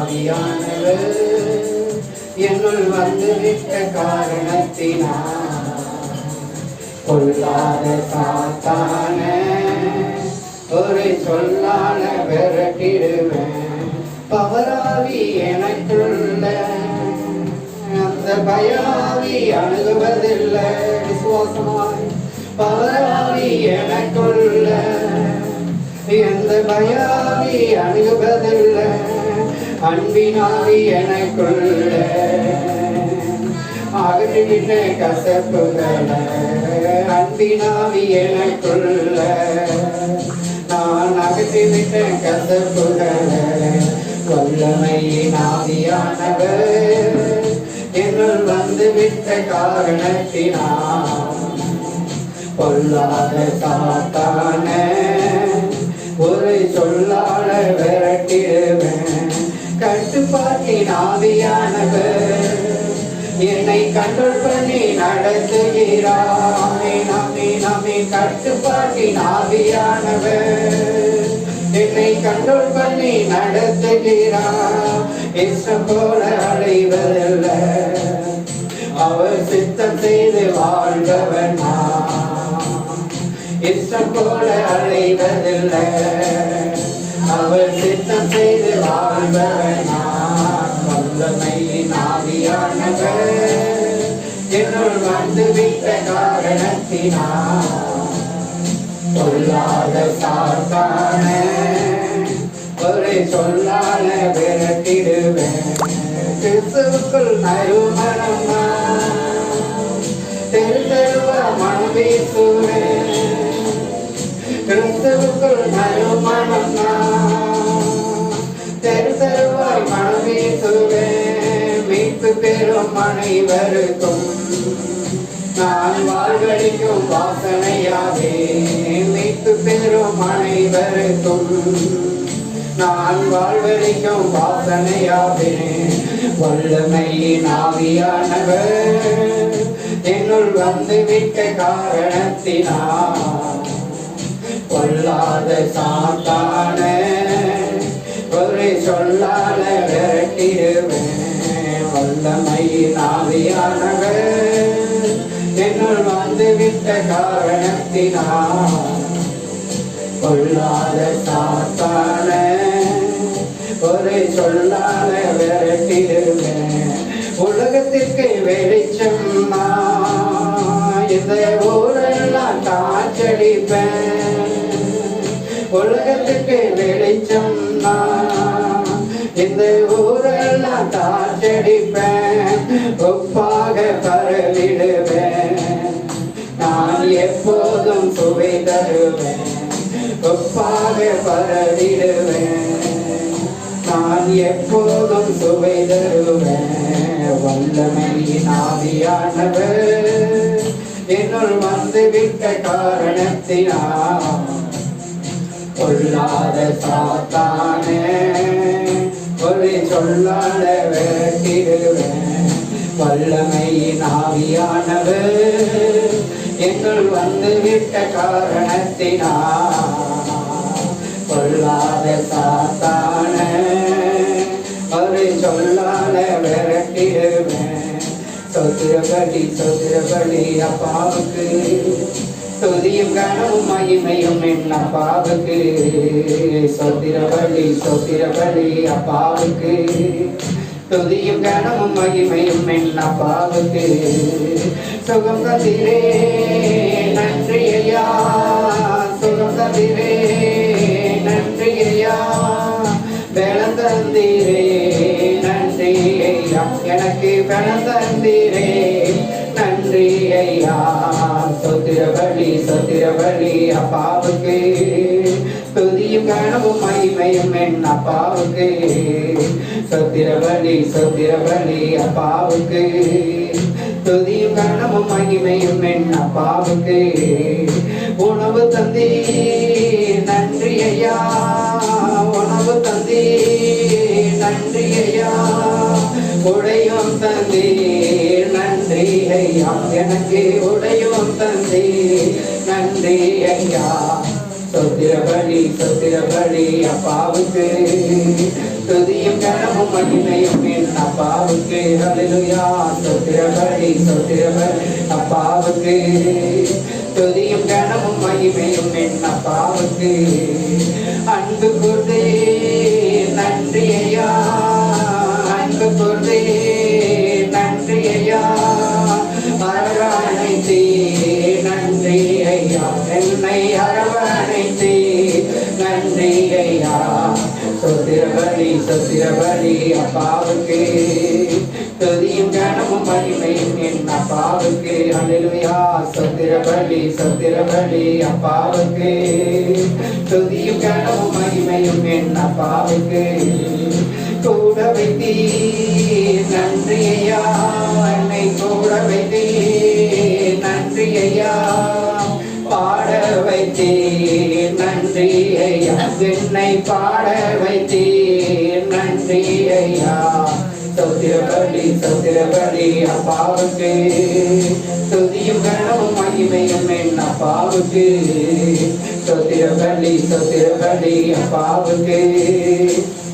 ஆவியானவர் என்னுள் வந்துவிட்ட காரணத்தினால் கொள்ளாத சாத்தான ஒரு சொல்லால விரட்டிடுவேன். பவராவி எனக்குள்ள அந்த பயாவி அணுகுவதில்லை. விசுவாசமாய் பவராவி எனக்குள்ள எந்த பயாவி அணுகுவதில்லை. அன்பினாவி எனக்குள்ள அகற்றிவிட்ட கசப்புகளை அன்பினாவி எனக்குள்ள நான் அகற்றிவிட்ட கசப்புகளை வல்லமையின் ஆவியானவர் என்னுள் வந்துவிட்ட காரணத்தினால் பொல்லாத சாத்தான ஒரு சொல்லால விரட்டிடுவேன். கட்டுப்பாட்டின் ஆவியானவர் என்னை கண்ட்ரோல் பண்ணி நடத்துகிறார். நம்மை கட்டுப்பாட்டின் ஆவியானவர் என்னை கண்ட்ரோல் பண்ணி நடத்துகிறார். இஷ்டம் போல அடைவதில்லை, அவர் சித்தம் செய்து வாழ்பவன். இஷ்டம் போல அடைவதில்லை, அவர் சித்தம் செய்து வாழ்பவன். வல்லமையின் ஆவியானவர் என்னுள் வந்துவிட்ட காரணத்தினால் சொல்லாத சாத்தான ஒரு சொல்லால விரட்டிடுவேன். கிறிஸ்துவுக்குள் நறுமணம் தெருவா மனம் வீசுவேன். கிறிஸ்துவுக்குள் நறுமணம் தெருவாய் மனம் வீசுவேன். மீட்பு பெறும் அனைவருக்கும் நான் வாழ்வழிக்கும் வாசனையாவே. மீட்பு பெறும் அனைவருக்கும் நான் வாழ்வழிக்கும் வாசனையாவே. வல்லமையின் ஆவியானவர் என்னுள் வந்துவிட்ட காரணத்தினால் கொள்ளாத சாத்தான ஒரு சொல்லால விரட்டிடுவேன். வல்லமையின் ஆவியானவர் என்னுள் வந்துவிட்ட காரணத்தினால் கொள்ளாத சாத்தான ஒரு சொல்லால விரட்டிடுவேன். உலகத்திற்கு வெளிச்சம் இந்த ஊரெல்லாம் காற்றடிப்பேன். உலகத்துக்கு வெளிச்சம் இந்த ஊரெல்லாம் காற்றடிப்பேன். ஒப்பாக பரவிடுவேன், நான் எப்போதும் சுவை தருவேன். ஒப்பாக பரவிடுவேன், நான் எப்போதும் சுவை தருவேன். வல்லமையின் ஆவியானவர் என்னுள் வந்துவிட்ட காரணத்தினால் கொள்ளாத சாத்தான ஒரு சொல்லால விரட்டிடுவேன். வல்லமையின் ஆவியானவர் என்னுள் வந்துவிட்ட காரணத்தினால் கொள்ளாத சாத்தான ஒரு சொல்லால விரட்டிடுவேன். சொத்திரபலி அப்பாவுக்கு துதியும் கனமும் மகிமையும் என் அப்பாவுக்கு. சொத்திரபலி அப்பாவுக்கு துதியும் கனமும் மகிமையும் என் அப்பாவுக்கு. சுகம் தந்திரே நன்றி ஐயா, சுகம் தந்திரே நன்றி ஐயா, பலம் தந்தீரே நன்றி ஐயா, எனக்கு பலம் தந்தீரே நன்றி ஐயா. சொத்திரபலி அப்பாவுக்கு துதியும் கனமும் மகிமையும் என் அப்பாவுக்கு. சொத்திரபலி அப்பாவுக்கு துதியும் கனமும் மகிமையும் என் அப்பாவுக்கு. உணவு தந்தி நன்றி ஐயா, உணவு தந்தி நன்றி ஐயா, உடையும் தந்தி நன்றி ஐயா, எனக்கு உடையும் தந்தி நன்றி ஐயா. சொத்திரபலி அப்பாவுக்கு துதியும் கனமும் மகிமையும் என் அப்பாவுக்கு. ஹல்லேலூயா. ஸ்தோத்திரபலி ஸ்தோத்திரபலி அப்பாவுக்கு. துதியும் கனமும் மகிமையும் என் அப்பாவுக்கு. அன்பு கூர்ந்தே நன்றி ஐயா, அன்பு கூர்ந்தே நன்றி ஐயா, அரவணைத்தே நன்றி ஐயா, என்னை அரவணைத்தே நன்றி ஐயா. சொத்திரபலி சொத்திரபலி அப்பாவுக்கு. துதியும் கனமும் மகிமையும் என் அப்பாவுக்கு. ஹல்லேலூயா. சொத்திரபலி சொத்திரபலி அப்பாவுக்கு. துதியும் கனமும் மகிமையும் என் அப்பாவுக்கு. கூட வைத்தீ நன்றி ஐயா, என்னை கூட வைத்தீ நன்றி ஐயா, பாட வைத்தே நன்றி ஐயா, என்னை பாட வைத்தே நன்றி ஐயா. சொத்திரபலி சொத்திரபலி அப்பாவுக்கு. துதியும் கனமும் மகிமையும் என் அப்பாவுக்கு. சொத்திரபலி சொத்திரபலி அப்பாவுக்கு.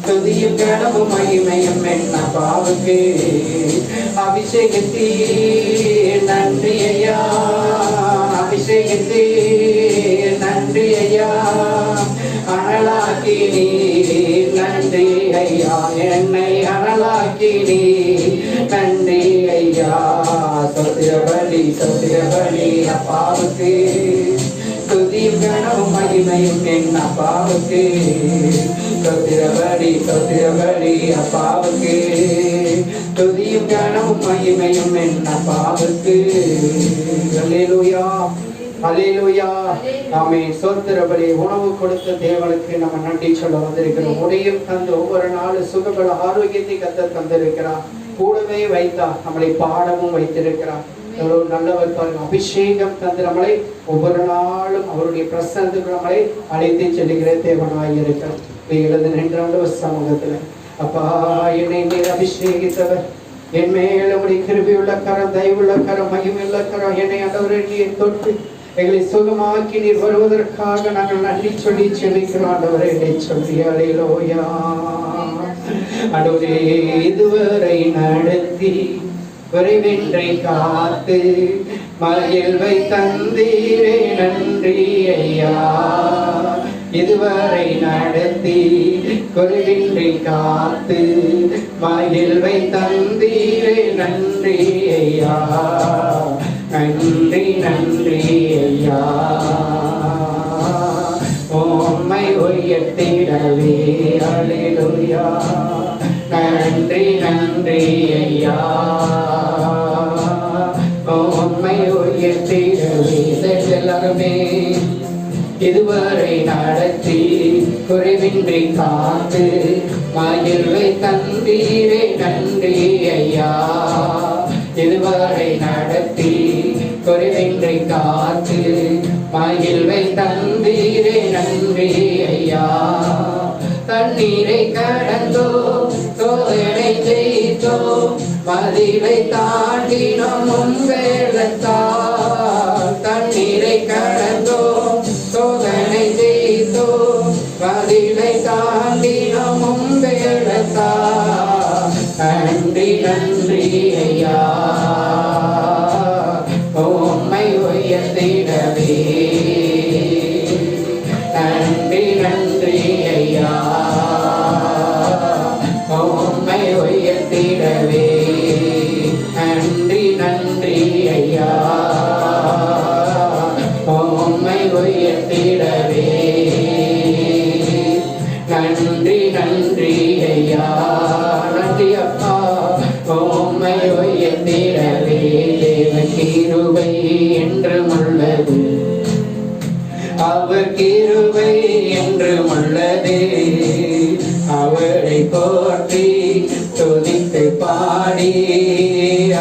துதியும் கனமும் மகிமையும் என் அப்பாவுக்கு. அபிஷேகத்தே நன்றி ஐயா, அபிஷேகத்தே நன்றி ஐயா, அனலாக்கி நீ நன்றி ஐயா, என்னை அனலாக்கி நீ நன்றி ஐயா. சொத்திரபலி சொத்திரபலி அப்பாவுக்கு. துதியும் கனமும் மகிமையும் என் அப்பாவுக்கு. சொத்திரபலி சொத்திரபலி அப்பாவுக்கு. துதியும் கனமும் மகிமையும் என் அப்பாவுக்கு. அல்லேலூயா அல்லேலூயா ஆமென். சொத்திரபலி உணவு கொடுத்த தேவனுக்கு நம்ம நன்றி சொல்ல வந்திருக்கிறோம். உடையும் தந்து ஒவ்வொரு நாளும் சுகபல ஆரோக்கியத்தை கத்த தந்திருக்கிறார். கூடவே வைத்தார், நம்மளை பாடமும் வைத்திருக்கிறார். நல்லவர் பாருங்க. அபிஷேகம் தந்து நம்மளை ஒவ்வொரு நாளும் அவருடைய பிரசன்னத்துக்கு நம்மளை அழைத்து செல்லுகிற தேவனாய் இருக்கிறார். எழுது நின்றாண்டு சமூகத்துல அப்பா, என்னை நீர் அபிஷேகித்தவர், என் மேல் உடைய கிருபையுள்ள கரம், தயவுள்ள கரம், மகிமையுள்ள கரம், என்னை ஆண்டவரே நீர் தொட்டு எங்களை சுகமாக்கி நீர் வருவதற்காக நாங்கள் நன்றி சொல்லி செபிக்கிறோம். ஆண்டவரே என்னை சொல்லி அல்லேலூயா. ஆண்டவரே இதுவரை நடத்தி விரைவின்றை காத்து மகிழ்வை தந்தீரே நன்றி ஐயா. இதுவரை நடத்தி குறைவின்றி காத்து மகிழ்வை தந்தீரே நன்றி ஐயா, நன்றி நன்றி ஐயா. உம்மை உயர்த்திடவே அல்லேலூயா, நன்றி நன்றி ஐயா. உம்மை உயர்த்திடவே எல்லாருமே. இதுவரை நடத்தி குறைவின்றி காத்து மகிழ்வை தந்தீரே நன்றி ஐயா. இதுவரை நடத்தி குறைவின்றி காத்து மகிழ்வை தந்தீரே நன்றி ஐயா. தண்ணீரை கடந்தோ சோதனை ஜெயித்தோ மதிலை தாண்டினோம் வெள்ளத்தால். தண்ணீரை கடந்தோ சோதனை ஜெயித்தோ மதிலை தாண்டினோம் வெள்ளத்தால். நன்றி நன்றி ஐயா, உம்மை உயர்த்திடவே நன்றி நன்றி ஐயா, உம்மை உயர்த்திடவே நன்றி நன்றி ஐயா, உம்மை உயர்த்திடவே நன்றி நன்றி ஐயா. நன்றி அப்பா, உம்மை உயர்த்திடவே. தேவன் கிருபை என்றும் உள்ளது, அவர் கிருபை என்றும் உள்ளது. அவரை போற்றி துதித்து பாடி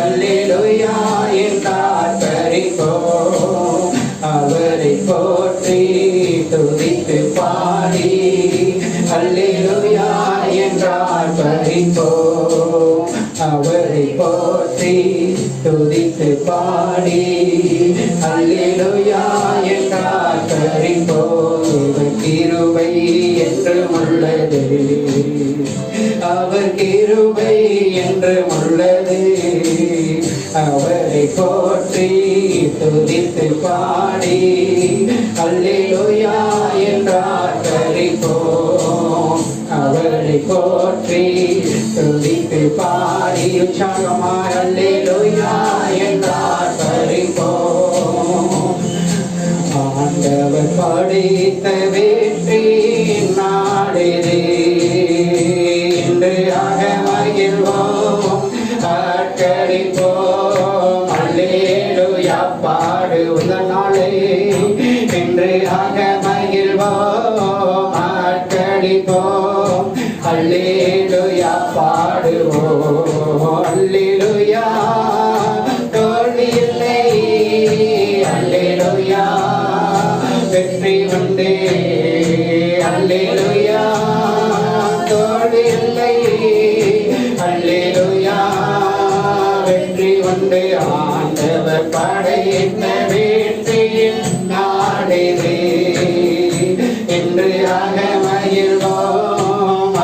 அல்லேலூயா என்றார் பரிபோம். அவரை போற்றி துதித்து பாடி அல்லேலூயா என்றார் பரிபோம். அவரை போற்றி துதித்து பாடி அல்லேலூயா என்றார் பரிபோம். கிருபை என்று உள்ளது, அவர் கிருபை என்று உள்ளது. அவரை போற்றி துதித்து பாடி அல்லேலூயா என்றார் தரிப்போம். அவரை போற்றி துதித்து பாடி உற்சாகமாய் அல்லேலூயா என்றார் தரிப்போம். ஆண்டவர் படைத்த வெற்றி நாடிதே இன்று அகமகிழ்வோம் அக்கடிப்போம். அல்லேலூயா பாடுவத நாளே இன்று அகமகிழ்வோம் அக்கடிப்போம். அல்லேலூயா பாடுவோம். அல்லேலூயா தோல்வி இல்லை. அல்லேலூயா வெற்றி உண்டு. அல்லேலூயா தோல்வி இல்லை. அல்லேலூயா வெற்றி உண்டு. ஆண்டவர் படைத்த வெற்றியின் நாடிதே இன்று அகமகிழ்வோம்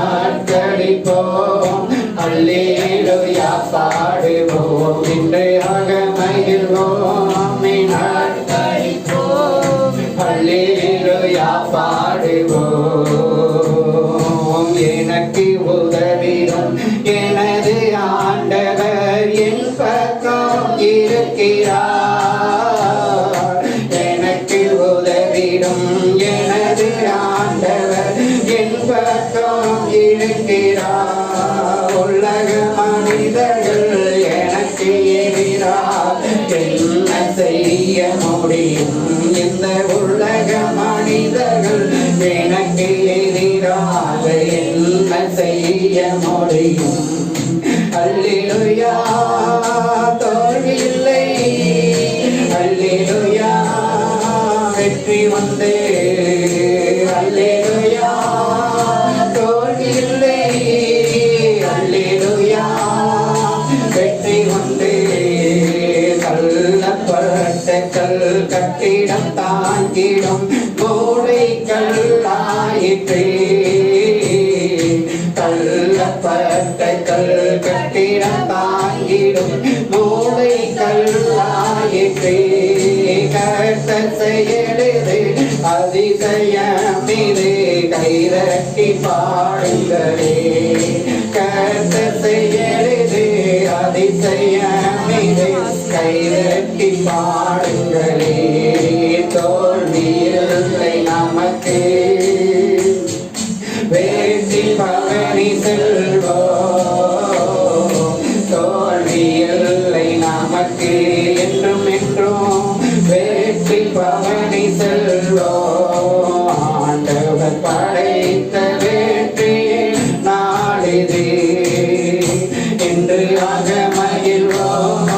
அர்ப்பணிப்போம். அல்லேலூயா பாடுவோம். இன்று அகமகிழ்வோம் அர்ப்பணிப்போம். அல்லேலூயா பாடுவோம். எனக்கு உதவிடும் எனது ஆண்டவர் என் பக்கம் இருக்கிறார். எனக்கு உதவிடும் எனது ஆண்டவர் என் பக்கம் இருக்கிறார். உலக மனிதர்கள் எனக்கு எதிராக என்ன செய்ய முடியும்? இந்த உலக மனிதர்கள் எனக்கு எதிராக என்ன செய்ய முடியும்? அல்லேலூயா தோல்வி இல்லை. அல்லேலூயா வெற்றி உண்டு. அல்லேலூயா தோல்வி இல்லை. அல்லேலூயா வெற்றி உண்டு. தள்ளப்பட்ட கல் கட்டிடம் தாங்கிடும் மூளை கல்லாயிற்றே. தள்ளப்பட்ட கல் கட்டிடம் தாங்கிடும் மூளை கல்லாயிற்றே. கர்த்தர் செயலிது அதிசயம் இது கைதட்டி பாடுங்களே. கர்த்தர் செயலிது அதிசயம் இது கைதட்டி பாடுங்களே. தோல்வி இல்லை நமக்கு வெற்றி பவனி செல்வோம். தோல்வி இல்லை நமக்கு என்றும் என்றும் வெற்றி பவனி செல்வோம். ஆண்டவர் படைத்த வெற்றி நாளிதே இன்று அகமகிழ்வோம்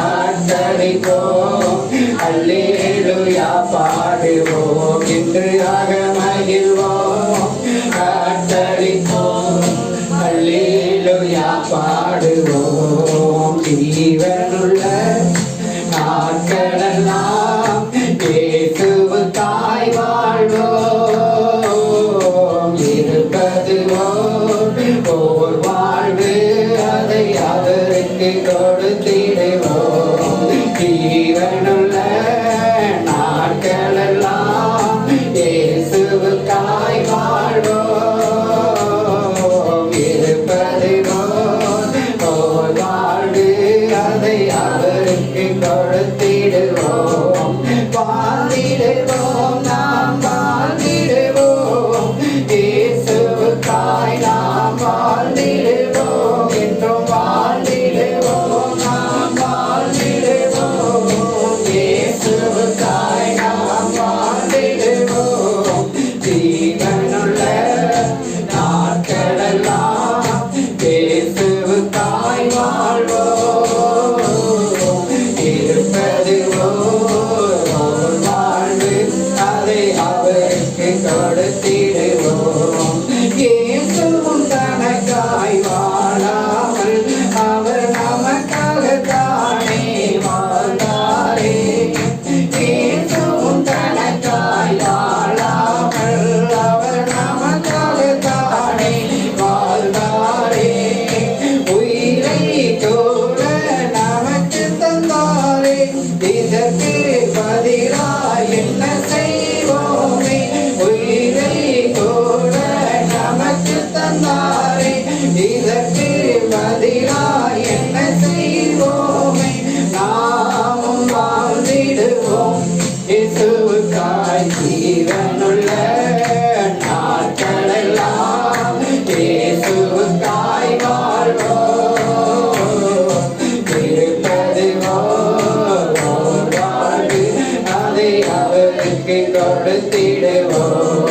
அர்ப்பணிப்போம். அல்லேலூயா பாடுவோம். இன்று அகமகிழ்வோம் அர்ப்பணிப்போம். அல்லேலூயா பாடுவோம். ஜீவனுள்ள நாட்களெல்லாம் இயேசுவுக்காய் வாழ்வோம். இருப்பது ஓர் வாழ்வு அதை அவருக்கு கொடுத்திடுவோம். ஜீவனுள்ள நாட்களெல்லாம் இயேசுவுக்காய் வாழ்வோம். இருப்பது ஓர் வாழ்வு அதை அவருக்கு கொடுத்திடுவோம். வாழ்ந்திடுவோம் நாம் வாழ்ந்திடுவோம். இயேசுவுக்காய் நாம் வாழ்ந்திடுவோம். என்றும் வாழ்ந்திடுவோம் வேறாய் என்ன செய்வோமே நாமும் வாழ்ந்திடுவோம் இயேசுவுக்காய் ஜீவனுள்ள நாட்களெல்லாம் இயேசுவுக்காய் வாழ்வோம் இருப்பது ஓர் வாழ்வு அதை அவருக்கு கொடுத்திடுவோம்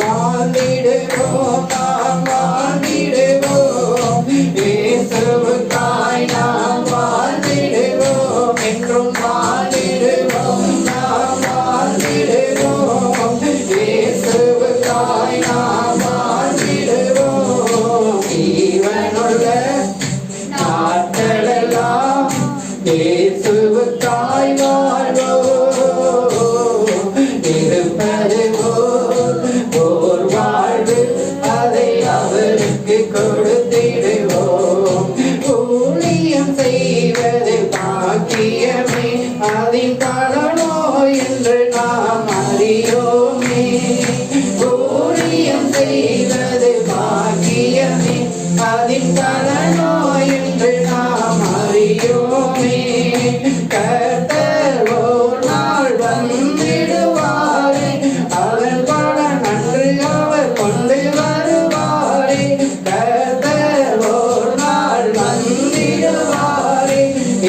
வாழ்ந்திடுவோம் நாம் வாழ்ந்திடுவோம் இயேசுவுக்காய் நாம் வாழ்ந்திடுவோம் என்றும் வாழ்ந்திடுவோம் நாம் வாழ்ந்திடுவோம் இயேசுவுக்காய் நாம் வாழ்ந்திடுவோம் ஜீவனுள்ள நாட்களெல்லாம் இயேசுவுக்காய் வாழ்வோம் இருப்பது ஓர் வாழ்வு அதை அவருக்கு கொடுத்திடுவோம் ஊழியம் செய்வது பாக்கியமே அதின் பலனோ என்று நாம் அறியோமே ஊழியம் செய்வது பாக்கியமே அதின் பலனோ என்று நாம் அறியோமே கர்த்தர் ஓர் நாள் வந்திடுவாரே அதன் பலன் அன்று அவர் கொண்டு வருவாரே கர்த்தர் ஓர் நாள் வந்திடுவாரே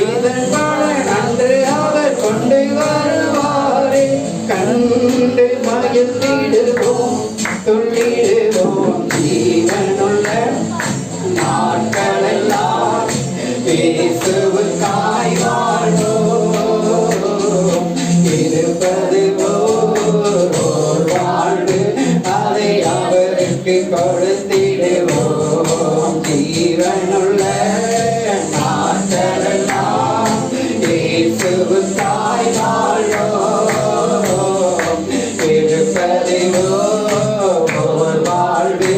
இதன் பலன் அன்று அவர் கொண்டு வருவாரே கண்டு மகிழ்ந்திடுவோம் துள்ளிடுவோம் ஜீவனுள்ள நாட்களெல்லாம் இயேசுவுக்காய் வாழ்வோம் இருப்பது ஓர் வாழ்வு அதை அவருக்கு கொடுத்திடுவோம் ஜீவனுள்ள நாட்களெல்லாம் இயேசுவுக்காய் வாழ்வோம் இருப்பது ஓர் வாழ்வு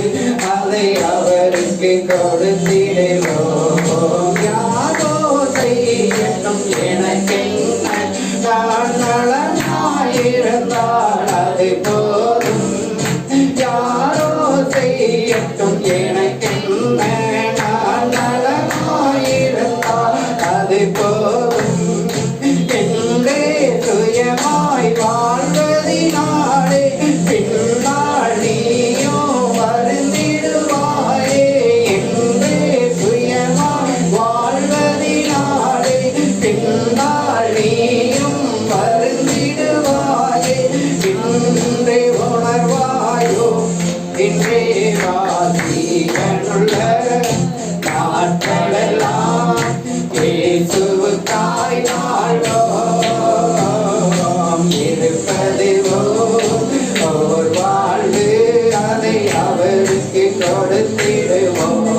அதை அவருக்கு கொடுத்திடுவோம் யாரோ செய்யட்டும் எனக்கென்ன நான் நலமாயிருந்தால் அது போதும் யாரோ செய்யட்டும் எனக்கென்ன நான் நலமாயிருந்தால் அது போதும் என்றே சுயமாய் வாழ்வதினாலே பின்னால் நீயோ வருந்திடுவாயே என்றே சுயமாய் வாழ்வதினாலே பின்னால் நீயும் வருந்திடுவாயே இன்றே உணர்வாயோ இன்றே வாசிகனுள்ள நாட்களெல்லாம் இயேசுவுக்காய் வாழ்வோம் இருப்பது ஓர் வாழ்வு அதை அவருக்கு கொடுத்திடுவோம்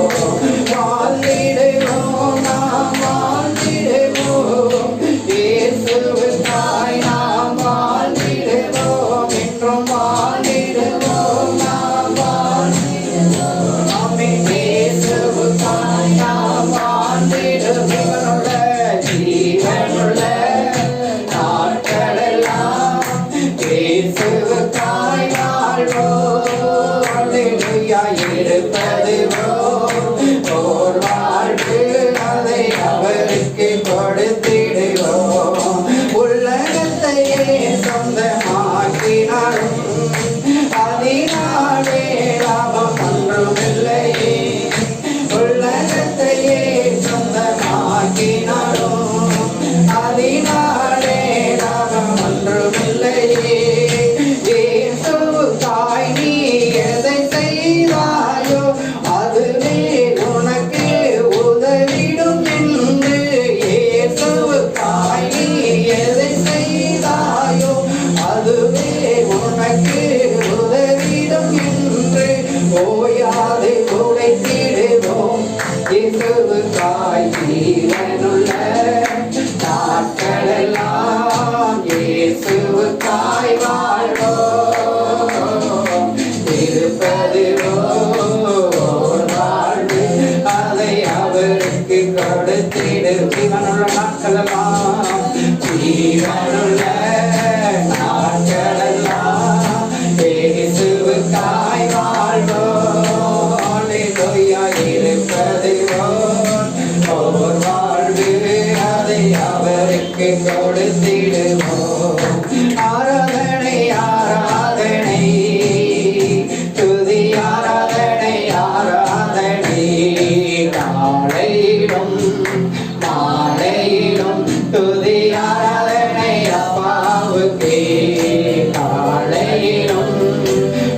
வாழ்ந்திடுவோம் நாம் வாழ்ந்திடுவோம் இயேசுவுக்காய் நாம் வாழ்ந்திடுவோம் என்றும் வாழ்ந்திடுவோம் நாம் வாழ்ந்திடுவோம் ஆமென் இயேசுவுக்காய் நாம் வாழ்ந்திடுவோம் ஜீவனுள்ள நாட்களெல்லாம் இயேசுவுக்காய் வாழ்வோம் அல்லேலூயா இருப்பது ஓர் வாழ்வு அதை அவருக்கு கொடுத்திடுவோம் உலகத்தையே சொந்தமாக்கினாலும் அதனாலே லாபம் ஒன்றுமில்லையே உலகத்தையே சொந்தமாக்கினாலும் அதனாலே லாபம் ஒன்றுமில்லையே இயேசுவுக்காய் நீ எதை செய்தாயோ அதுவே உனக்கு உதவிடும் என்று இயேசுவுக்காய் நீ எதை செய்தாயோ அதுவே உனக்கு உதவிடும் என்று ஓயாதே உழைத்திடுவோம் இயேசுவுக்காய் ஜீவனுள்ள நாட்களெல்லாம் இயேசுவுக்காய் வாழ்வோம் இருப்பது ஓர் வாழ்வு அதை அவருக்கு கொடுத்திடும் ஜீவனுள்ள நாட்களெல்லாம் ஜீவனுள்ள நாட்களெல்லாம் இயேசுவுக்காய் வாழ்வோம் அல்லேலூயா இருப்பது ஓர் காலையிலும் மாலையிலும் துதி ஆராதனை அப்பாவுக்கே. காலையிலும்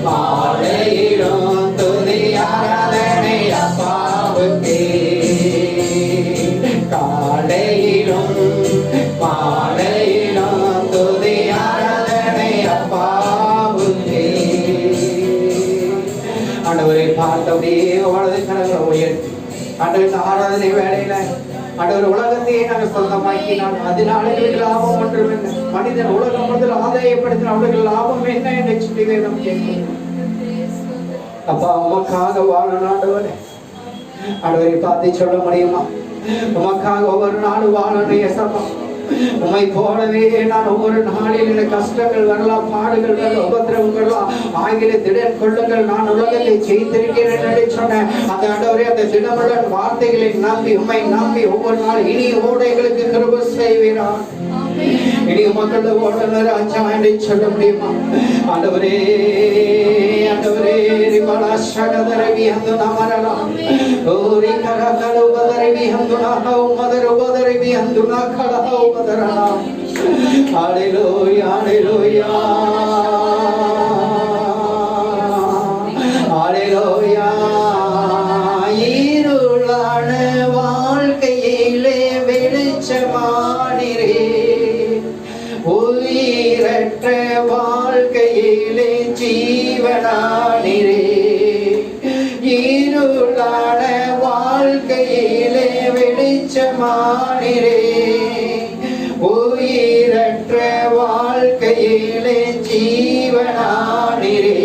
மாலையிலும் துதி ஆராதனை அப்பாவுக்கே. காலையிலும் மாலையிலும் துதி ஆராதனை அப்பாவுக்கே. ஆண்டவரை பார்த்தபடியே வலது கரங்களை உயர்த்தி ஆண்டவர் இந்த ஆராதனை வேலையில ஆண்டவர் உலகத்தையே நாங்கள் சொந்தமாக்கினால் அதனால எங்களுக்கு லாபம் ஒன்றும் என்ன? மனிதன் உலகம் முதல் ஆதாயப்படுத்தின அவர்கள் லாபம் என்ன என்று சொல்லி வேணும் கேட்கிறோம். அப்பா உமக்காக வாழணும் ஆண்டவரே. ஆண்டவரை பார்த்து சொல்ல முடியுமா? உமக்காக ஒவ்வொரு நாளும் வாழணும் ஏசப்பா. உம்மை போலவே நான் ஒவ்வொரு நாளில் இந்த கஷ்டங்கள் வரலாம், பாடுகள் வரலாம், உபத்திரவங்கள் வரலாம், ஆகிய திடன் கொள்ளுங்கள், நான் உலகத்தை ஜெயித்திருக்கிறேன் என்று சொன்னேன். அந்த ஆண்டவரே அந்த திடமுள்ள வார்த்தைகளை நம்பி உம்மை நம்பி ஒவ்வொரு நாள் இனி ஓடைகளுக்கு கிருபை செய்வீரார். இனி மக்கள் ஓடுனர் ராஜா என்று சொல்ல முடியுமா? ஆண்டவரே ஆண்டவரே ரிபலா ஷகதரவி ஹந்துனா மரலா ஓரி கரகல உபதரவி ஹந்துனா உமதர உபதரவி ஹந்துனா கலஹ உபதரனா. ஹalleluya ஹalleluya ஹalleluya. இருளான வாழ்க்கையிலே வெளிச்சமானீரே, உயிரற்ற வாழ்க்கையிலே ஜீவனானீரே. இருளான வாழ்க்கையிலே வெளிச்சமானீரே, உயிரற்ற வாழ்க்கையிலே ஜீவனானீரே.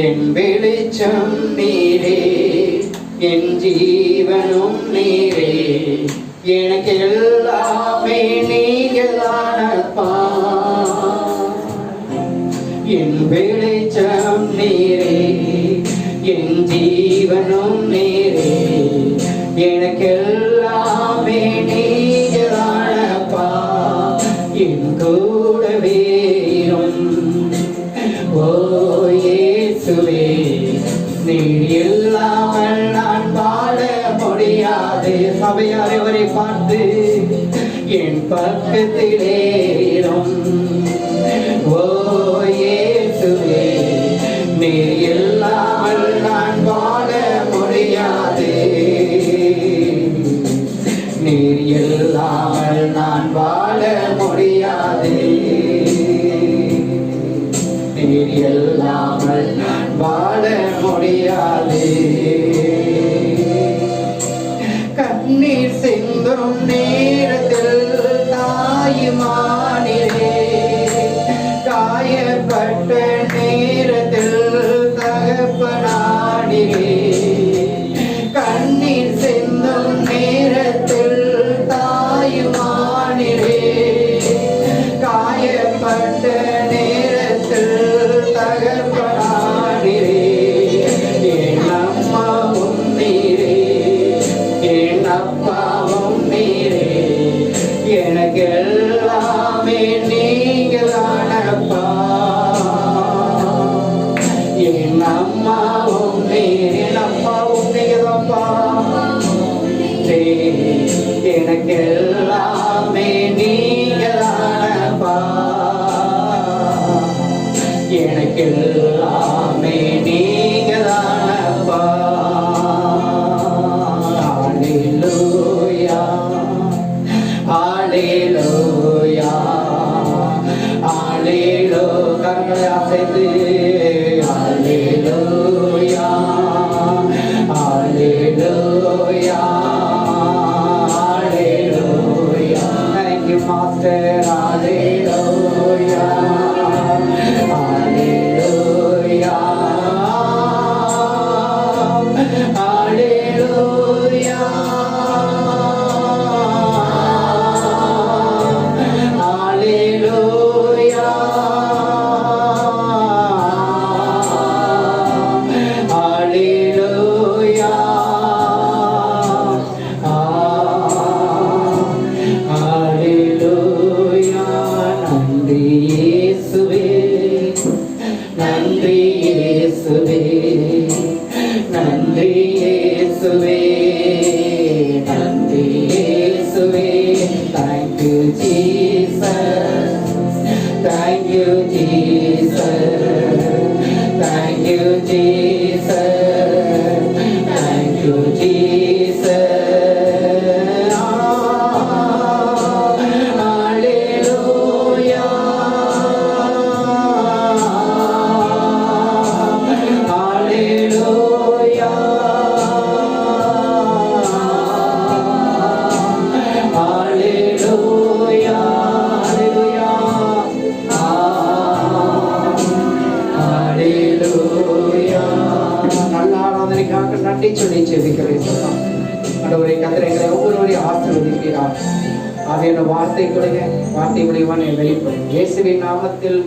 என் வெளிச்சம் நீரே, என் ஜீவனும் நீரே, எனக்கு எல்லாமே நீங்களானப்பா. என் வெளிச்சம் நீரே, என் ஜீவனும் நீரே, எனக்கு எல்லாமே நீங்களானப்பா. என் கூடவே ஓ இயேசுவே, நீர் இல்லாமல் நான் வாழ முடியாது. சபையாரை அவரை பார்த்து என் பக்கத்திலே ஓ இயேசுவே, நீர் இல்லாமல் நான் வாழ முடியாது. நீர் இல்லாமல் நான் வாழ முடியாது. நீர் இல்லாமல் நான் வாழ முடியாது. கண்ணீர் சிந்தும் நேரத்தில் தாயுமானிலே, காயப்பட்ட நேரத்தில் தகப்பனானிலே. கண்ணீர் சிந்தும் நேரத்தில் தாயுமானிலே, காயப்பட்ட நேரத்தில் தகப்பனானிலே. என் அம்மாவும் நீரே, என் அப்பாவும் நீரே, எனக்கு எல்லாமே நீங்களானப்பா. என் அம்மாவும் நீர், என் அப்பாவும் நீங்கதான்ப்பா. எனக்கு எல்லாமே நீங்களானப்பா. எனக்கு எல்லாமே நீங்கதானப்பா. ஹalleluya ஹalleluya ஹalleluya. கரங்களை அசைத்து ஹalleluya ஹalleluya ஹalleluya. Thank you, Master. ஆராதனைக்காக நன்றி சொல்லி ஜெபிக்கிறேன் அப்பா. ஆண்டவரே கர்த்தர் எங்களை ஒவ்வொருவரையும் ஆசீர்வதிக்கிறார். ஆவியான வார்த்தை கொடுங்க, வார்த்தை மூலியமா வெளிப்படும். இயேசுவின் நாமத்தில்